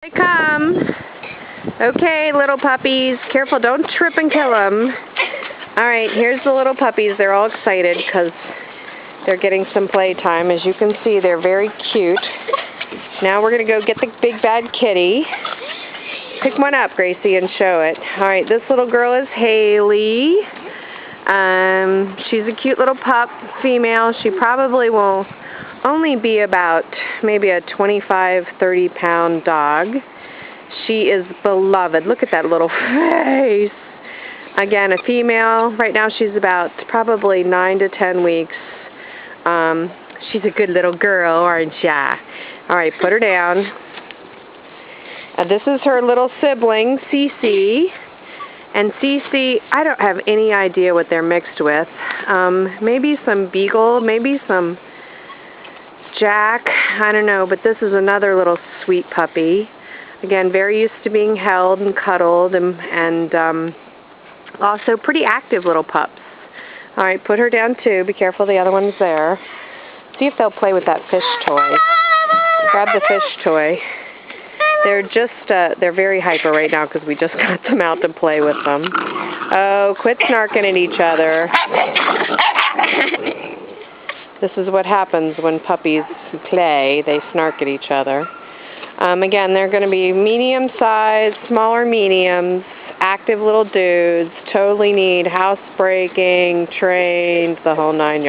They come. Okay, little puppies. Careful, don't trip and kill them. Alright, here's the little puppies. They're all excited because they're getting some playtime. As you can see, they're very cute. Now we're going to go get the big bad kitty. Pick one up, Gracie, and show it. Alright, this little girl is Haley. She's a cute little pup, female. She probably will only be about maybe a 25, 30-pound dog. She is beloved. Look at that little face. Again, a female. Right now she's about probably 9 to 10 weeks. She's a good little girl, aren't ya? Alright, put her down. This is her little sibling, Cece. And Cece, I don't have any idea what they're mixed with. Maybe some Beagle, maybe some Jack, I don't know, but this is another little sweet puppy. Again, very used to being held and cuddled, and also pretty active little pups. Alright, put her down too. Be careful, the other one's there. See if they'll play with that fish toy. Grab the fish toy. They're very hyper right now because we just got them out to play with them. Oh, quit snarking at each other. This is what happens when puppies play. They snark at each other. Again, they're going to be medium-sized, smaller mediums, active little dudes, totally need housebreaking, trained, the whole 9 yards.